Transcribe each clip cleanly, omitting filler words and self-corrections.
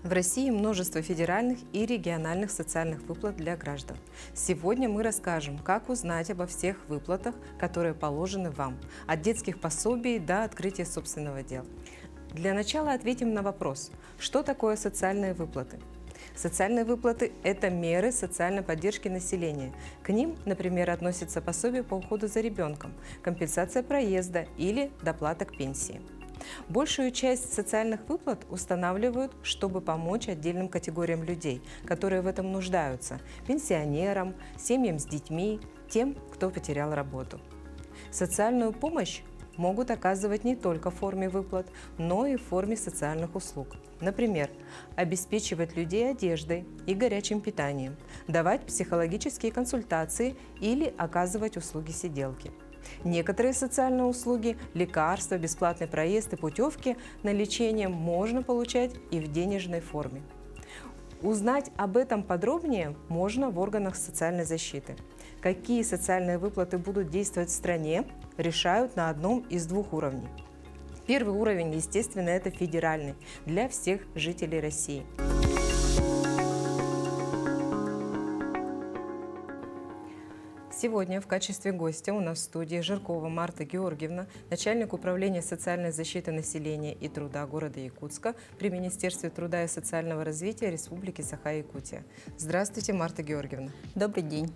В России множество федеральных и региональных социальных выплат для граждан. Сегодня мы расскажем, как узнать обо всех выплатах, которые положены вам, от детских пособий до открытия собственного дела. Для начала ответим на вопрос, что такое социальные выплаты. Социальные выплаты – это меры социальной поддержки населения. К ним, например, относятся пособие по уходу за ребенком, компенсация проезда или доплата к пенсии. Большую часть социальных выплат устанавливают, чтобы помочь отдельным категориям людей, которые в этом нуждаются – пенсионерам, семьям с детьми, тем, кто потерял работу. Социальную помощь могут оказывать не только в форме выплат, но и в форме социальных услуг. Например, обеспечивать людей одеждой и горячим питанием, давать психологические консультации или оказывать услуги сиделки. Некоторые социальные услуги, лекарства, бесплатный проезд и путевки на лечение можно получать и в денежной форме. Узнать об этом подробнее можно в органах социальной защиты. Какие социальные выплаты будут действовать в стране, решают на одном из двух уровней. Первый уровень, естественно, это федеральный, для всех жителей России. Сегодня в качестве гостя у нас в студии Жиркова Марта Георгиевна, начальник управления социальной защиты населения и труда города Якутска при Министерстве труда и социального развития Республики Саха-Якутия. Здравствуйте, Марта Георгиевна. Добрый день.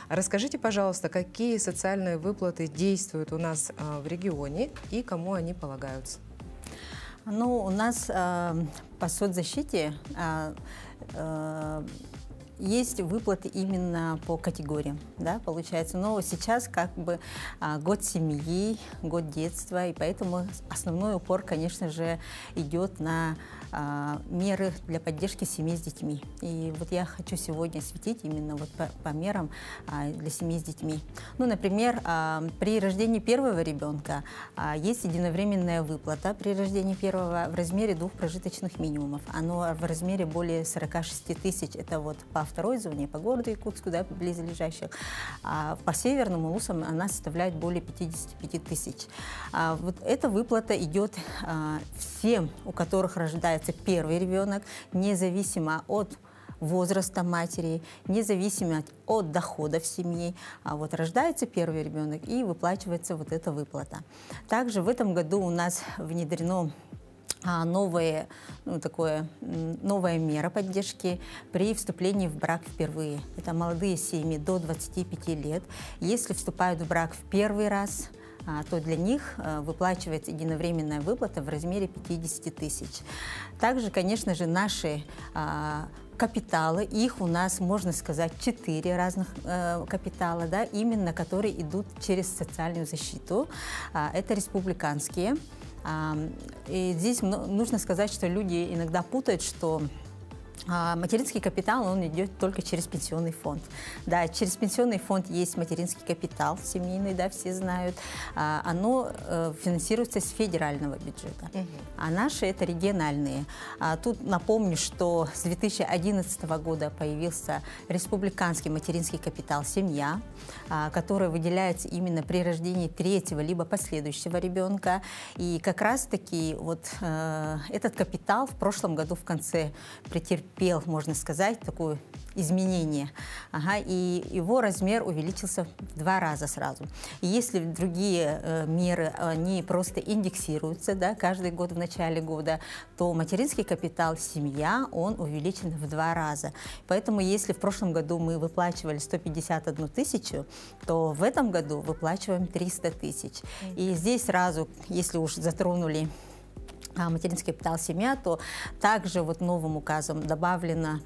Расскажите, пожалуйста, какие социальные выплаты действуют у нас в регионе и кому они полагаются? Ну, у нас по соцзащите есть выплаты именно по категориям, да, получается. Но сейчас как бы год семьи, год детства, и поэтому основной упор, конечно же, идет на меры для поддержки семьи с детьми. И вот я хочу сегодня осветить именно вот по мерам для семьи с детьми. Ну, например, при рождении первого ребенка есть единовременная выплата при рождении первого в размере 2 прожиточных минимумов. Оно в размере более 46 тысяч. Это вот по второй зоне, по городу Якутску, да, близлежащих. По северному УСам она составляет более 55 тысяч. Вот эта выплата идет всем, у которых рождается первый ребенок, независимо от возраста матери, независимо от дохода в семье. Вот рождается первый ребенок и выплачивается вот эта выплата. Также в этом году у нас внедрено новая мера поддержки при вступлении в брак впервые. Это молодые семьи до 25 лет. Если вступают в брак в первый раз, то для них выплачивается единовременная выплата в размере 50 тысяч. Также, конечно же, наши капиталы, их у нас, можно сказать, 4 разных капитала, да, именно которые идут через социальную защиту. Это республиканские. И здесь нужно сказать, что люди иногда путают, что материнский капитал, он идет только через пенсионный фонд. Да, через пенсионный фонд есть материнский капитал семейный, да, все знают. Оно финансируется с федерального бюджета. А наши это региональные. Тут напомню, что с 2011 года появился республиканский материнский капитал «Семья», который выделяется именно при рождении третьего либо последующего ребенка. И как раз-таки вот этот капитал в прошлом году в конце претерпел, можно сказать, такое изменение. И его размер увеличился в 2 раза сразу. И если другие меры, они просто индексируются, да, каждый год в начале года, то материнский капитал «Семья», он увеличен в 2 раза. Поэтому если в прошлом году мы выплачивали 151 тысячу, то в этом году выплачиваем 300 тысяч. И здесь сразу, если уж затронули материнский капитал «Семья», то также вот новым указом добавлено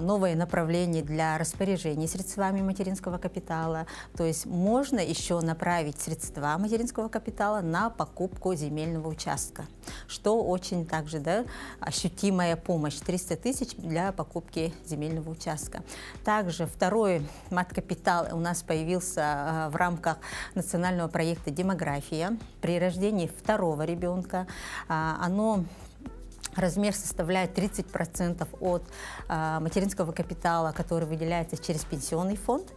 новое направление для распоряжения средствами материнского капитала. То есть можно еще направить средства материнского капитала на покупку земельного участка, что очень также, да, ощутимая помощь. 300 тысяч для покупки земельного участка. Также второй маткапитал у нас появился в рамках национального проекта «Демография». При рождении второго ребенка оно Размер составляет 30% от материнского капитала, который выделяется через пенсионный фонд.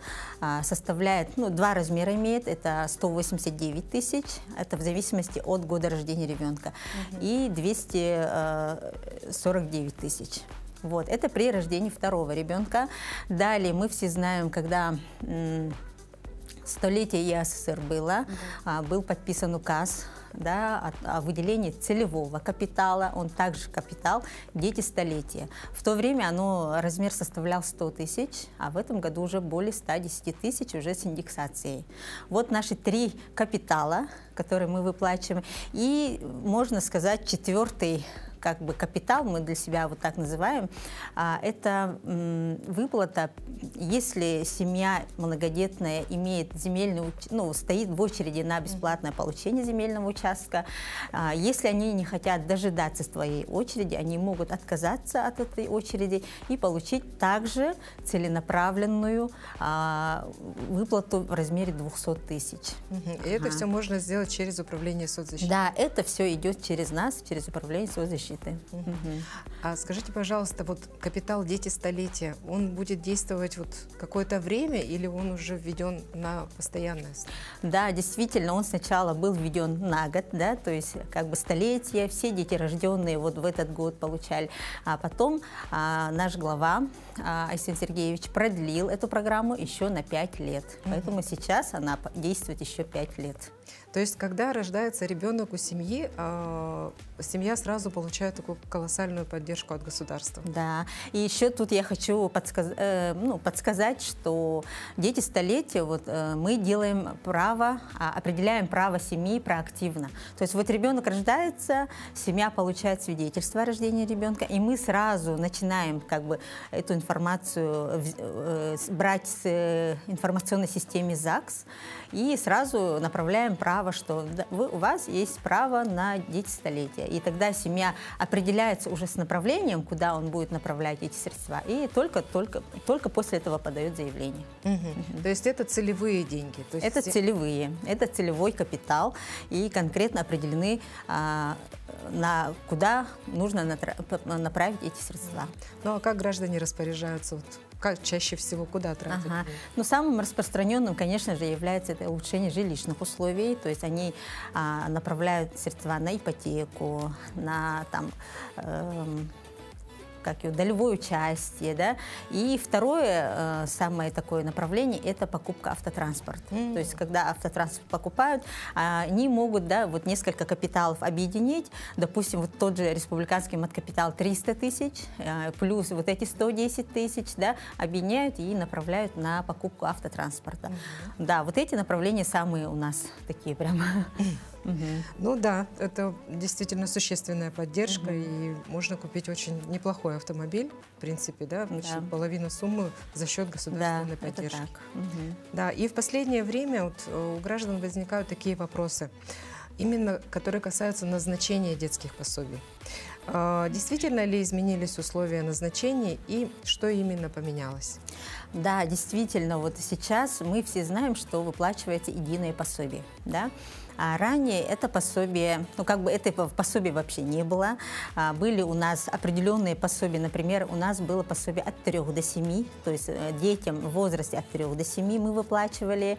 Составляет, ну, два размера имеет, это 189 тысяч, это в зависимости от года рождения ребенка, и 249 тысяч. Вот, это при рождении второго ребенка. Далее мы все знаем, когда столетие ЕССР было, был подписан указ, да, о выделении целевого капитала, он также капитал «Дети столетия». В то время размер составлял 100 тысяч, а в этом году уже более 110 тысяч уже с индексацией. Вот наши три капитала, которые мы выплачиваем, и, можно сказать, четвертый как бы капитал, мы для себя вот так называем, это выплата, если семья многодетная имеет земельный, ну, стоит в очереди на бесплатное получение земельного участка, если они не хотят дожидаться своей очереди, они могут отказаться от этой очереди и получить также целенаправленную выплату в размере 200 тысяч. И это все можно сделать через управление соцзащиты? Да, это все идет через нас, через управление соцзащиты. А скажите, пожалуйста, вот капитал «Дети столетия», он будет действовать вот какое-то время или он уже введен на постоянное основе? Да, действительно, он сначала был введен на год, да, то есть как бы столетие, все дети, рожденные вот в этот год, получали. А потом наш глава Айсен Сергеевич продлил эту программу еще на 5 лет. Поэтому сейчас она действует еще 5 лет. То есть, когда рождается ребенок у семьи, семья сразу получает такую колоссальную поддержку от государства. Да, и еще тут я хочу подсказать, что «Дети столетия», вот, мы делаем право, определяем право семьи проактивно. То есть вот ребенок рождается, семья получает свидетельство о рождении ребенка, и мы сразу начинаем как бы эту информацию брать с информационной системы ЗАГС и сразу направляем право, что у вас есть право на «Дети столетия». И тогда семья определяется уже с направлением, куда он будет направлять эти средства, и только после этого подает заявление. То есть это целевые деньги? То есть это целевые, это целевой капитал, и конкретно определены, куда нужно направить эти средства. Ну а как граждане распоряжаются? Вот, как чаще всего куда тратят? Ну, самым распространенным, конечно же, является это улучшение жилищных условий. То есть они направляют средства на ипотеку, на долевое участие, да. И второе, самое такое направление, это покупка автотранспорта. То есть, когда автотранспорт покупают, они могут, да, вот несколько капиталов объединить, допустим, вот тот же республиканский маткапитал 300 тысяч, плюс вот эти 110 тысяч, да, объединяют и направляют на покупку автотранспорта. Да, вот эти направления самые у нас такие прямо. Ну да, это действительно существенная поддержка, и можно купить очень неплохой автомобиль, в принципе, да, почти половину суммы за счет государственной поддержки. Это так. Да, и в последнее время вот у граждан возникают такие вопросы, именно которые касаются назначения детских пособий. Действительно ли изменились условия назначения и что именно поменялось? Да, действительно, вот сейчас мы все знаем, что выплачивается единое пособие, да? А ранее это пособие, ну как бы этого пособия вообще не было. Были у нас определенные пособия, например, у нас было пособие от 3 до 7, то есть детям в возрасте от 3 до 7 мы выплачивали.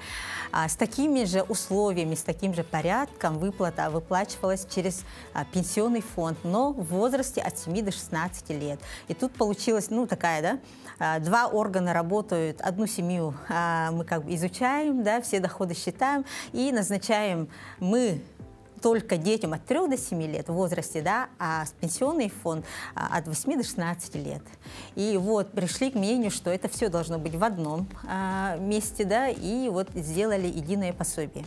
С такими же условиями, с таким же порядком выплата выплачивалась через пенсионный фонд, но в возрасте от 7 до 16 лет. И тут получилось, ну такая, да, два органа работают, одну семью мы как бы изучаем, да, все доходы считаем и назначаем мы только детям от 3 до 7 лет в возрасте, да, а пенсионный фонд от 8 до 16 лет. И вот пришли к мнению, что это все должно быть в одном месте, да, и вот сделали единое пособие.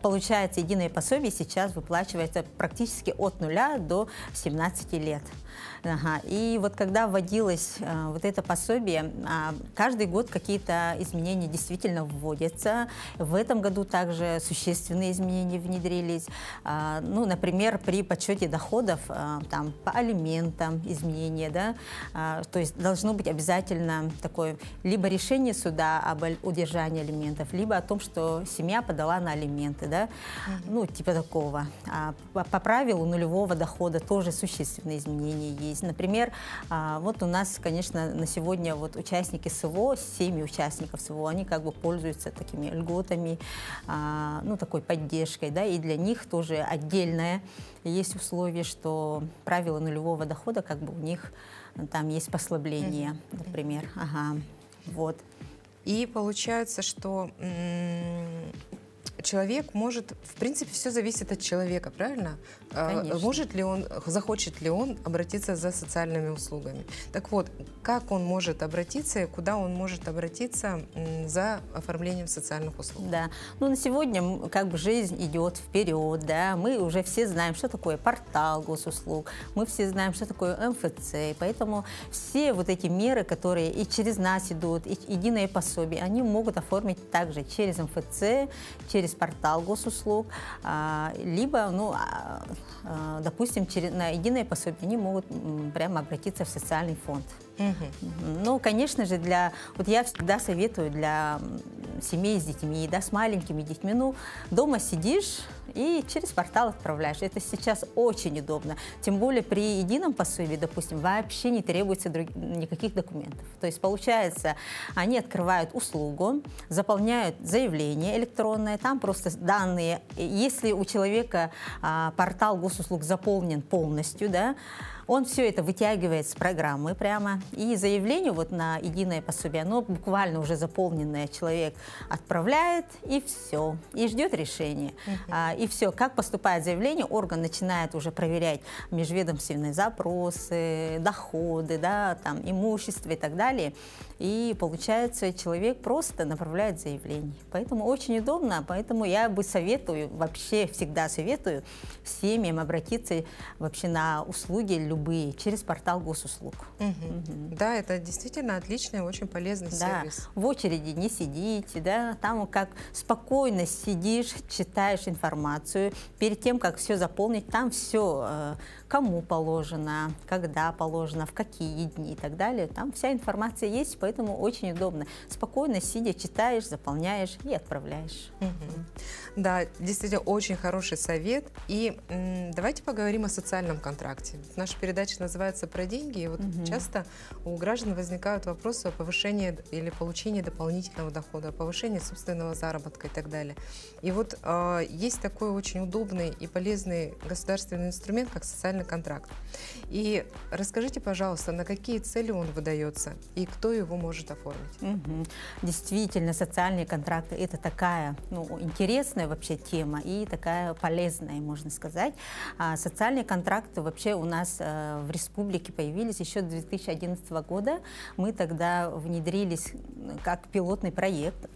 Получается, единое пособие сейчас выплачивается практически от 0 до 17 лет. И вот когда вводилось вот это пособие, каждый год какие-то изменения действительно вводятся. В этом году также существенные изменения внедрились. Ну, например, при подсчете доходов там, по алиментам изменения, да, то есть должно быть обязательно такое либо решение суда об удержании алиментов, либо о том, что семья подала на алименты алименты, да, ну, типа такого. По правилу нулевого дохода тоже существенные изменения есть. Например, вот у нас, конечно, на сегодня вот участники СВО, семьи участников СВО, они как бы пользуются такими льготами, ну, такой поддержкой, да, и для них тоже отдельное есть условие, что правило нулевого дохода, как бы у них там есть послабление, например. Ага, вот. И получается, что человек может, в принципе, все зависит от человека, правильно? Конечно. Может ли он, захочет ли он обратиться за социальными услугами? Так вот, как он может обратиться и куда он может обратиться за оформлением социальных услуг? Да, ну на сегодня как бы жизнь идет вперед, да, мы уже все знаем, что такое портал госуслуг, мы все знаем, что такое МФЦ, и поэтому все вот эти меры, которые и через нас идут, и единое пособие, они могут оформить также через МФЦ, через портал госуслуг, либо, ну, допустим, на единое пособие они могут прямо обратиться в социальный фонд. Ну, конечно же, вот я всегда советую для семей с детьми, да, с маленькими детьми, ну, дома сидишь и через портал отправляешь. Это сейчас очень удобно. Тем более при едином пособии, допустим, вообще не требуется никаких документов. То есть, получается, они открывают услугу, заполняют заявление электронное, там просто данные. Если у человека портал госуслуг заполнен полностью, да, он все это вытягивает с программы прямо, и заявление вот на единое пособие, оно буквально уже заполненное человек отправляет, и все, и ждет решения. И все, как поступает заявление, орган начинает уже проверять межведомственные запросы, доходы, да, там, имущество и так далее. И получается, человек просто направляет заявление. Поэтому очень удобно, поэтому я бы советую, вообще всегда советую семьям обратиться вообще на услуги любые через портал госуслуг. Да, это действительно отличный, очень полезный сервис. В очереди не сидите, да, там как спокойно сидишь, читаешь информацию, перед тем, как все заполнить, там все, кому положено, когда положено, в какие дни и так далее, там вся информация есть, поэтому очень удобно. Спокойно сидя, читаешь, заполняешь и отправляешь. Да, действительно, очень хороший совет. И давайте поговорим о социальном контракте. Наша передача называется «Про деньги», и вот часто у граждан возникают вопросы о повышении или получении дополнительного дохода, о повышении собственного заработка и так далее. И вот есть такой очень удобный и полезный государственный инструмент, как социальный контракт. И расскажите, пожалуйста, на какие цели он выдается и кто его может оформить? Действительно, социальные контракты – это такая, ну, интересная вообще тема и такая полезная, можно сказать. Социальные контракты вообще у нас в республике появились еще с 2011 года. Мы тогда внедрились как пилотный проект.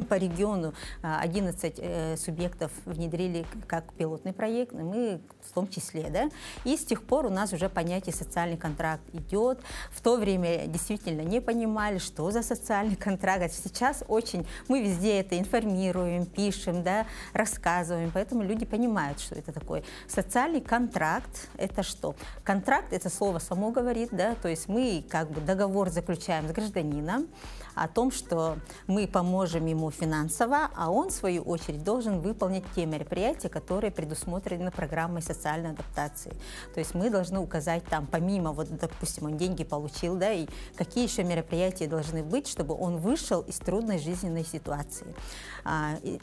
По региону 11 субъектов внедрили как пилотный проект, мы в том числе, да, и с тех пор у нас уже понятие социальный контракт идет. В то время действительно не понимали, что за социальный контракт. Сейчас очень, мы везде это информируем, пишем, да, рассказываем, поэтому люди понимают, что это такое. Социальный контракт – это что? Контракт – это слово само говорит, да, то есть мы как бы договор заключаем с гражданином о том, что мы поможем ему финансово, а он, в свою очередь, должен выполнить те мероприятия, которые предусмотрены программой социальной адаптации. То есть мы должны указать там, помимо, вот, допустим, он деньги получил, да, и какие еще мероприятия должны быть, чтобы он вышел из трудной жизненной ситуации.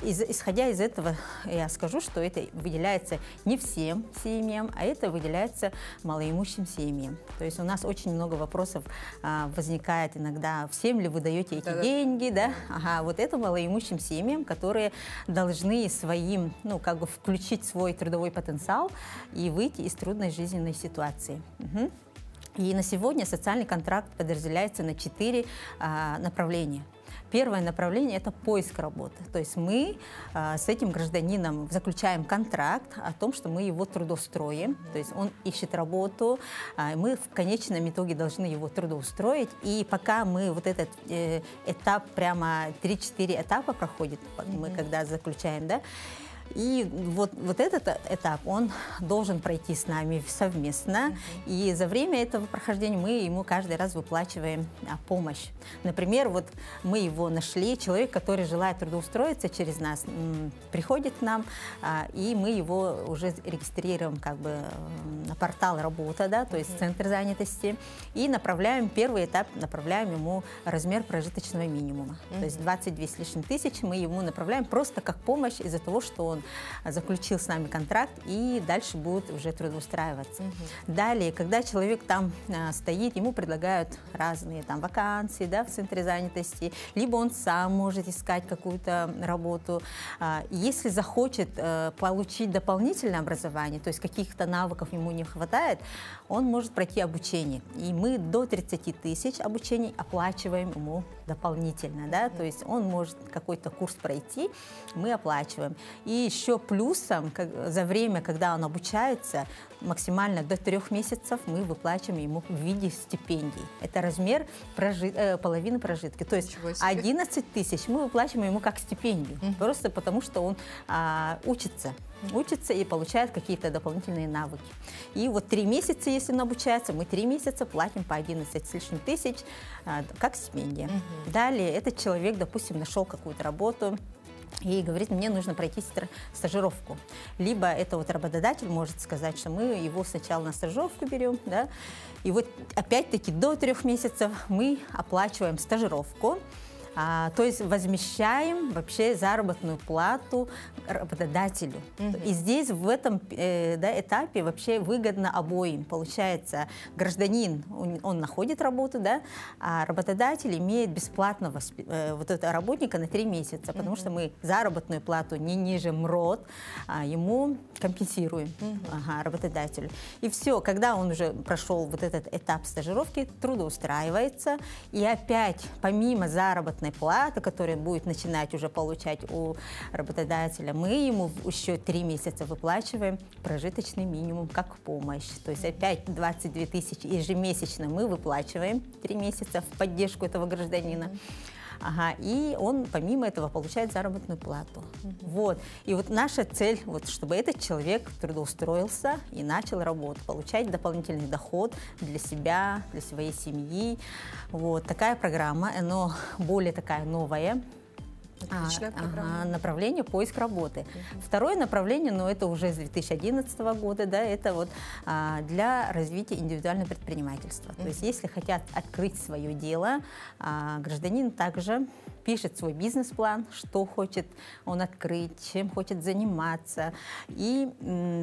Исходя из этого, я скажу, что это выделяется не всем семьям, а это выделяется малоимущим семьям. То есть у нас очень много вопросов возникает иногда, всем ли вы даете эти деньги, да? Ага, вот это малоимущим семьям, которые должны своим, ну, как бы включить свой трудовой потенциал и выйти из трудной жизненной ситуации. И на сегодня социальный контракт подразделяется на 4 направления. Первое направление – это поиск работы. То есть мы с этим гражданином заключаем контракт о том, что мы его трудоустроим. То есть он ищет работу, мы в конечном итоге должны его трудоустроить. И пока мы вот этот этап, прямо 3-4 этапа проходит, мы когда заключаем, да, И вот этот этап, он должен пройти с нами совместно. И за время этого прохождения мы ему каждый раз выплачиваем помощь. Например, вот мы его нашли, человек, который желает трудоустроиться через нас, приходит к нам, и мы его уже регистрируем как бы на портал «Работа», да, то есть центр занятости, и направляем, первый этап, направляем ему размер прожиточного минимума. То есть 22 с лишним тысяч мы ему направляем просто как помощь из-за того, что он заключил с нами контракт и дальше будет уже трудоустраиваться. Далее, когда человек там стоит, ему предлагают разные там вакансии, да, в центре занятости, либо он сам может искать какую-то работу. Если захочет получить дополнительное образование, то есть каких-то навыков ему не хватает, он может пройти обучение. И мы до 30 тысяч обучений оплачиваем ему дополнительно, да, то есть он может какой-то курс пройти, мы оплачиваем. И еще плюсом, за время, когда он обучается, максимально до 3 месяцев мы выплачиваем ему в виде стипендий. Это размер половины прожитки. То есть 11 тысяч мы выплачиваем ему как стипендию, просто потому что он учится и получает какие-то дополнительные навыки. И вот 3 месяца, если он обучается, мы 3 месяца платим по 11 с лишним тысяч как стипендия. Далее этот человек, допустим, нашел какую-то работу и говорит, мне нужно пройти стажировку. Либо это вот работодатель может сказать, что мы его сначала на стажировку берем, да, и вот опять-таки до 3 месяцев мы оплачиваем стажировку. То есть возмещаем вообще заработную плату работодателю. И здесь в этом этапе вообще выгодно обоим. Получается, гражданин, он находит работу, да, а работодатель имеет бесплатно вот этого работника на 3 месяца, потому что мы заработную плату не ниже МРОТ, ему компенсируем работодателю. И все, когда он уже прошел вот этот этап стажировки, трудоустраивается, и опять помимо заработной платы, которую будет начинать уже получать у работодателя, мы ему еще 3 месяца выплачиваем прожиточный минимум как помощь. То есть опять 22 тысячи ежемесячно мы выплачиваем 3 месяца в поддержку этого гражданина. И он помимо этого получает заработную плату. Вот. И вот наша цель, вот, чтобы этот человек трудоустроился и начал работу, получать дополнительный доход для себя, для своей семьи. Вот. Такая программа, она более такая новая. Направление поиск работы. Второе направление, но это уже с 2011 года, да, это вот для развития индивидуального предпринимательства. То есть если хотят открыть свое дело, гражданин также пишет свой бизнес-план, что хочет он открыть, чем хочет заниматься, и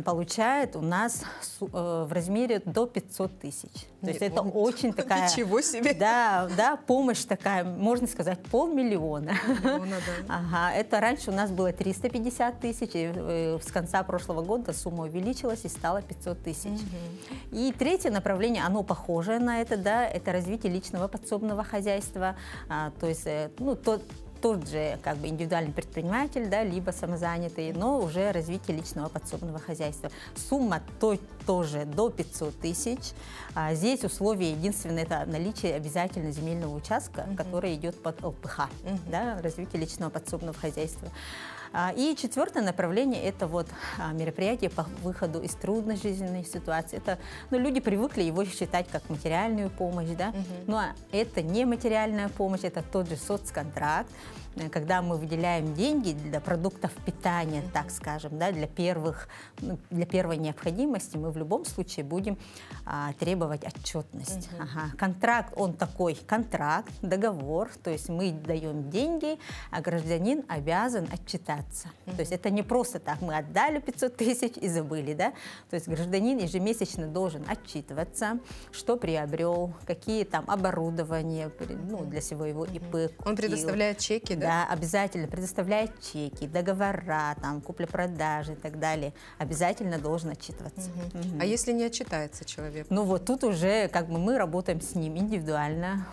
получает у нас в размере до 500 тысяч. То есть это очень такая... Ничего себе! Да, помощь такая, можно сказать, 500 000. Это раньше у нас было 350 тысяч, и с конца прошлого года сумма увеличилась и стала 500 тысяч. И третье направление, оно похожее на это, да, это развитие личного подсобного хозяйства, то есть, ну, тот же как бы индивидуальный предприниматель, да, либо самозанятый, но уже развитие личного подсобного хозяйства. Сумма тоже до 500 тысяч. Здесь условие единственное, это наличие обязательно земельного участка, который идет под ЛПХ, да, развитие личного подсобного хозяйства. И четвертое направление – это вот мероприятие по выходу из трудной жизненной ситуации. Это, ну, люди привыкли его считать как материальную помощь, да? Но это не материальная помощь, это тот же соцконтракт, когда мы выделяем деньги для продуктов питания, так скажем, да, для первой необходимости, мы в любом случае будем требовать отчетность. Контракт, он такой контракт, договор, то есть мы даем деньги, а гражданин обязан отчитаться. То есть это не просто так, мы отдали 500 тысяч и забыли, да? То есть гражданин ежемесячно должен отчитываться, что приобрел, какие там оборудования, ну, для своего ИП. Он предоставляет чеки, да? Да, обязательно предоставляет чеки, договора, там, купли-продажи и так далее. Обязательно должен отчитываться. А если не отчитается человек? Ну вот тут уже как бы мы работаем с ним индивидуально,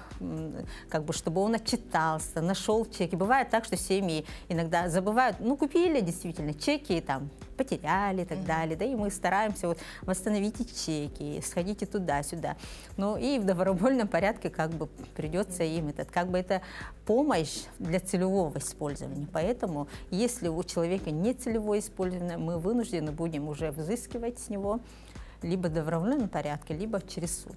как бы, чтобы он отчитался, нашел чеки. Бывает так, что семьи иногда забывают, ну, купили действительно чеки, там, потеряли и так далее, да, и мы стараемся вот восстановить чеки, сходите туда-сюда. Ну, и в добровольном порядке как бы придется им как бы это помощь для целевого использования. Поэтому, если у человека не целевое использование, мы вынуждены будем уже взыскивать с него либо в добровольном порядке, либо через суд.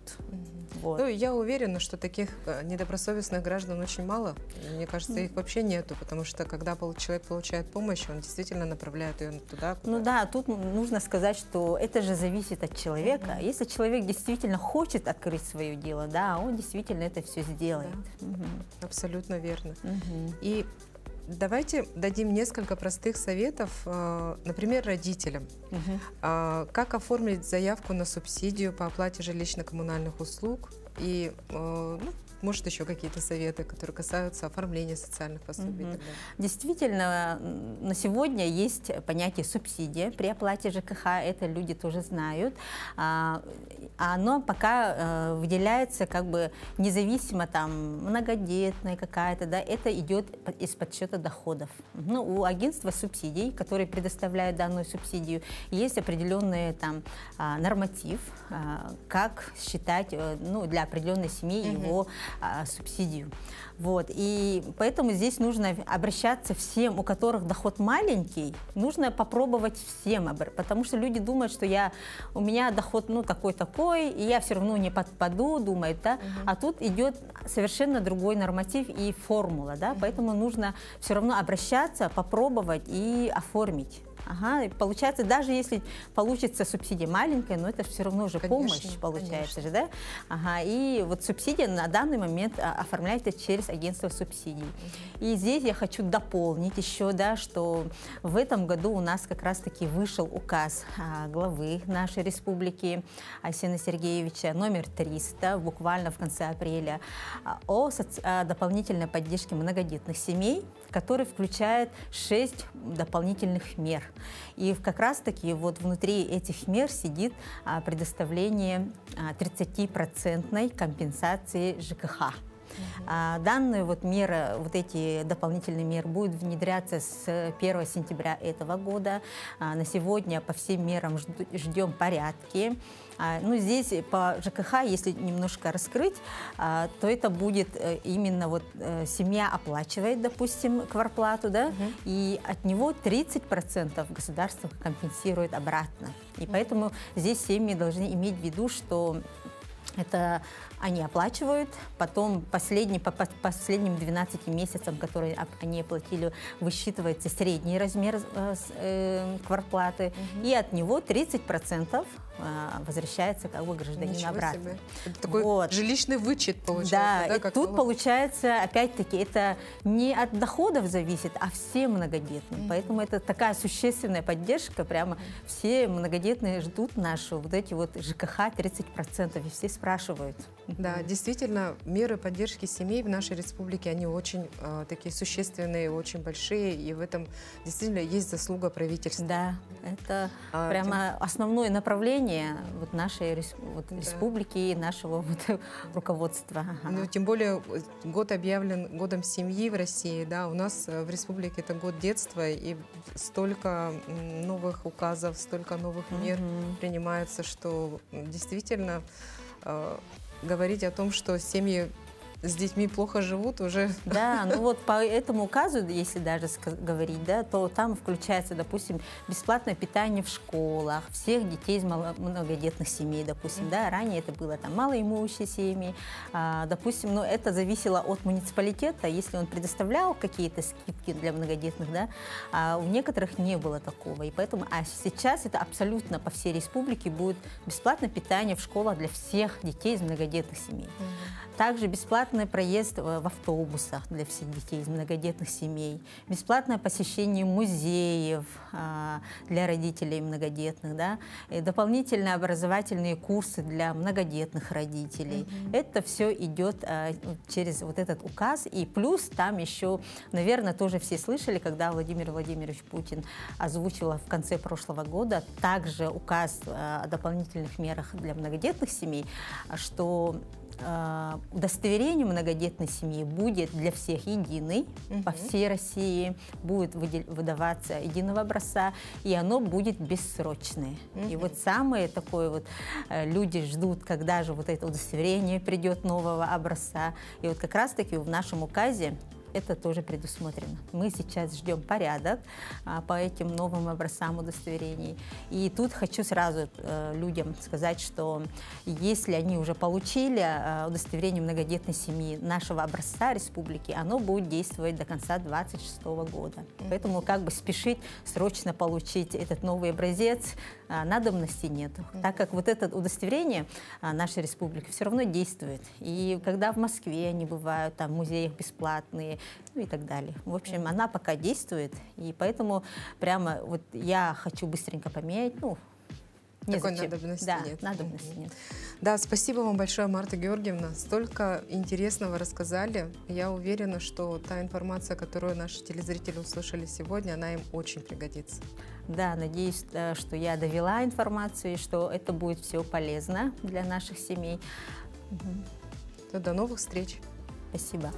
Вот. Ну, я уверена, что таких недобросовестных граждан очень мало. Мне кажется, их вообще нету, потому что когда человек получает помощь, он действительно направляет ее туда, куда... Ну да, тут нужно сказать, что это же зависит от человека. Если человек действительно хочет открыть свое дело, да, он действительно это все сделает. Да. Абсолютно верно. И давайте дадим несколько простых советов, например, родителям. Как оформить заявку на субсидию по оплате жилищно-коммунальных услуг и, ну, может, еще какие-то советы, которые касаются оформления социальных пособий. Действительно, на сегодня есть понятие субсидия при оплате ЖКХ, это люди тоже знают. Оно пока выделяется как бы независимо, там, многодетная какая-то, да, это идет из подсчета доходов. Ну, у агентства субсидий, которые предоставляют данную субсидию, есть определенный там норматив, как считать, ну, для определенной семьи его субсидию. Вот. И поэтому здесь нужно обращаться всем, у которых доход маленький, нужно попробовать всем, потому что люди думают, что у меня доход, ну, такой-такой, и я все равно не подпаду, думают, да, а тут идет совершенно другой норматив и формула, да, поэтому нужно все равно обращаться, попробовать и оформить. Ага, получается, даже если получится субсидия маленькая, но это все равно уже помощь получается же, да? Ага, и вот субсидия на данный момент оформляется через агентство субсидий. И здесь я хочу дополнить еще, да, что в этом году у нас как раз-таки вышел указ главы нашей республики Арсена Сергеевича номер 300, буквально в конце апреля, о дополнительной поддержке многодетных семей, который включает 6 дополнительных мер. И как раз-таки вот внутри этих мер сидит предоставление 30% компенсации ЖКХ. Данные вот меры, вот эти дополнительные меры будут внедряться с 1 сентября этого года. На сегодня по всем мерам ждем порядки. Ну, здесь по ЖКХ, если немножко раскрыть, то это будет именно вот семья оплачивает, допустим, квартплату, да, и от него 30% государство компенсирует обратно. И поэтому здесь семьи должны иметь в виду, что это они оплачивают, потом по последним 12 месяцам, которые они оплатили, высчитывается средний размер квартплаты, и от него 30% возвращается как бы гражданину обратно. Это такой вот жилищный вычет получается. Да, да, тут получается, опять-таки, это не от доходов зависит, а все многодетные. Поэтому это такая существенная поддержка, прямо все многодетные ждут нашу вот эти вот ЖКХ 30%, и все спрашивают. Да, действительно, меры поддержки семей в нашей республике, они очень такие существенные, очень большие, и в этом действительно есть заслуга правительства. Да, это прямо основное направление вот нашей республики и нашего вот руководства. Ну, тем более год объявлен годом семьи в России, да, у нас в республике это год детства, и столько новых указов, столько новых мер принимается, что действительно говорить о том, что семьи с детьми плохо живут уже. Да, ну вот по этому указу, если даже говорить, да, то там включается, допустим, бесплатное питание в школах, всех детей из многодетных семей, допустим, да, ранее это было там малоимущие семьи, допустим, но это зависело от муниципалитета, если он предоставлял какие-то скидки для многодетных, да, а у некоторых не было такого, и поэтому, сейчас это абсолютно по всей республике будет бесплатное питание в школах для всех детей из многодетных семей. Также бесплатный проезд в автобусах для всех детей из многодетных семей, бесплатное посещение музеев для родителей многодетных, да, и дополнительные образовательные курсы для многодетных родителей. Это все идет через вот этот указ, и плюс там еще, наверное, тоже все слышали, когда Владимир Владимирович Путин озвучил в конце прошлого года также указ о дополнительных мерах для многодетных семей, что удостоверение многодетной семьи будет для всех единый, по всей России будет выдаваться единого образца, и оно будет бессрочное. И вот самое такое вот, люди ждут, когда же вот это удостоверение придет нового образца. И вот как раз-таки в нашем указе это тоже предусмотрено. Мы сейчас ждем порядок по этим новым образцам удостоверений. И тут хочу сразу людям сказать, что если они уже получили удостоверение многодетной семьи нашего образца республики, оно будет действовать до конца 2026 года. Поэтому как бы спешить срочно получить этот новый образец надобности нет. Так как вот это удостоверение нашей республики все равно действует. И когда в Москве они бывают, там в музеях бесплатные, ну и так далее. В общем, она пока действует, и поэтому прямо вот я хочу быстренько поменять, ну, такой надобности нет. Надобности нет. Да, спасибо вам большое, Марта Георгиевна. Столько интересного рассказали. Я уверена, что та информация, которую наши телезрители услышали сегодня, она им очень пригодится. Да, надеюсь, что я довела информацию, и что это будет все полезно для наших семей. До новых встреч. Спасибо.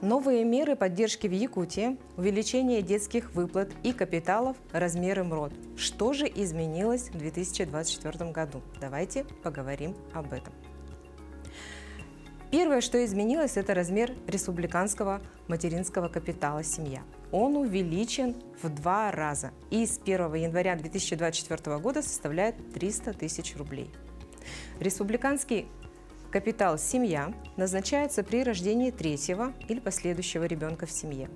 Новые меры поддержки в Якутии, увеличение детских выплат и капиталов, размеры МРОД. Что же изменилось в 2024 году? Давайте поговорим об этом. Первое, что изменилось, это размер республиканского материнского капитала «Семья». Он увеличен в 2 раза и с 1 января 2024 года составляет 300 тысяч рублей. Республиканский капитал «Семья» назначается при рождении 3-го или последующего ребенка в семье.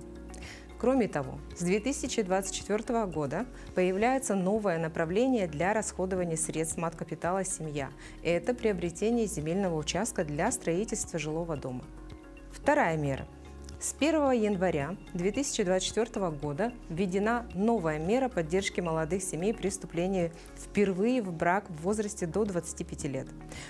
Кроме того, с 2024 года появляется новое направление для расходования средств маткапитала «Семья». Это приобретение земельного участка для строительства жилого дома. Вторая мера. С 1 января 2024 года введена новая мера поддержки молодых семей при вступлении впервые в брак в возрасте до 25 лет.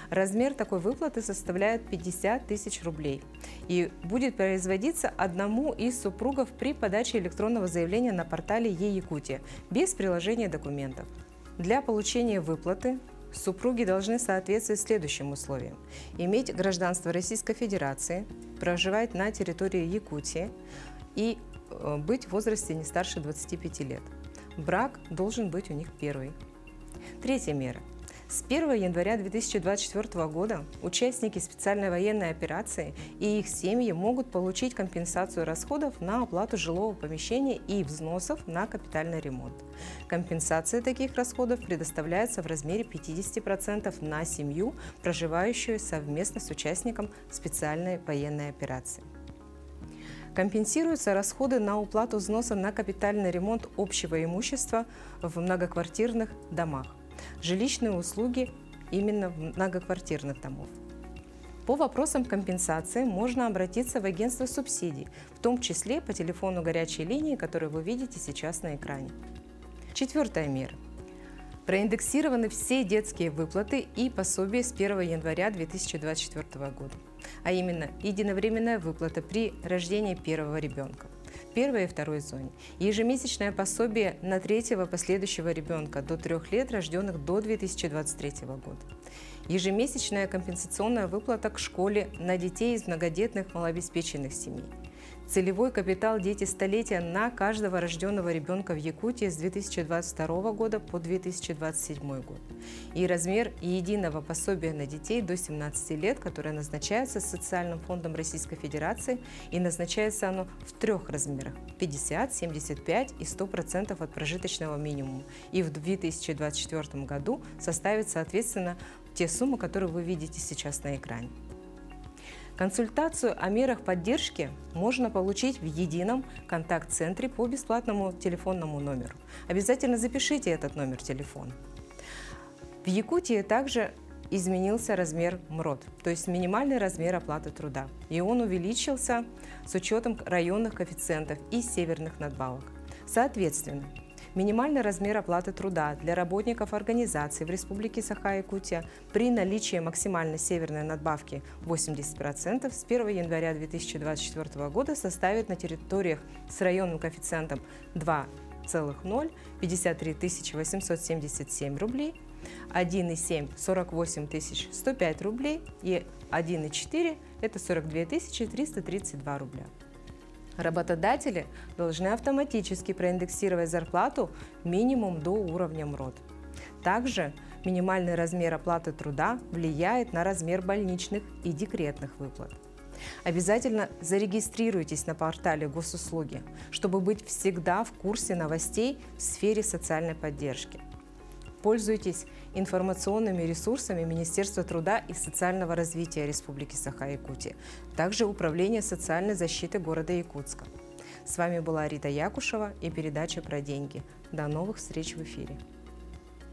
Размер такой выплаты составляет 50 тысяч рублей и будет производиться одному из супругов при подаче электронного заявления на портале Е-Якутия без приложения документов. Для получения выплаты супруги должны соответствовать следующим условиям: иметь гражданство Российской Федерации, проживать на территории Якутии и быть в возрасте не старше 25 лет. Брак должен быть у них первый. Третья мера. С 1 января 2024 года участники специальной военной операции и их семьи могут получить компенсацию расходов на оплату жилого помещения и взносов на капитальный ремонт. Компенсация таких расходов предоставляется в размере 50% на семью, проживающую совместно с участником специальной военной операции. Компенсируются расходы на уплату взноса на капитальный ремонт общего имущества в многоквартирных домах. Жилищные услуги именно в многоквартирных домов. По вопросам компенсации можно обратиться в агентство субсидий, в том числе по телефону горячей линии, который вы видите сейчас на экране. Четвертая мера. Проиндексированы все детские выплаты и пособия с 1 января 2024 года, а именно единовременная выплата при рождении первого ребенка, первой и второй зоне, ежемесячное пособие на 3-го последующего ребенка до 3 лет, рожденных до 2023 года, ежемесячная компенсационная выплата к школе на детей из многодетных малообеспеченных семей, целевой капитал «Дети столетия» на каждого рожденного ребенка в Якутии с 2022 года по 2027 год и размер единого пособия на детей до 17 лет, которое назначается Социальным фондом Российской Федерации, и назначается оно в 3 размерах – 50, 75 и 100% от прожиточного минимума, и в 2024 году составит, соответственно, те суммы, которые вы видите сейчас на экране. Консультацию о мерах поддержки можно получить в едином контакт-центре по бесплатному телефонному номеру. Обязательно запишите этот номер телефона. В Якутии также изменился размер МРОД, то есть минимальный размер оплаты труда, и он увеличился с учетом районных коэффициентов и северных надбавок. Соответственно, минимальный размер оплаты труда для работников организаций в Республике Саха-Якутия при наличии максимальной северной надбавки 80% с 1 января 2024 года составит на территориях с районным коэффициентом 2 1,0 – 53 877 рублей, 1,7 – 48 105 рублей и 1,4 – это 42 332 рубля. Работодатели должны автоматически проиндексировать зарплату минимум до уровня МРОТ. Также минимальный размер оплаты труда влияет на размер больничных и декретных выплат. Обязательно зарегистрируйтесь на портале госуслуги, чтобы быть всегда в курсе новостей в сфере социальной поддержки. Пользуйтесь информационными ресурсами Министерства труда и социального развития Республики Саха-Якутия, также Управление социальной защиты города Якутска. С вами была Рита Якушева и передача «Про деньги». До новых встреч в эфире.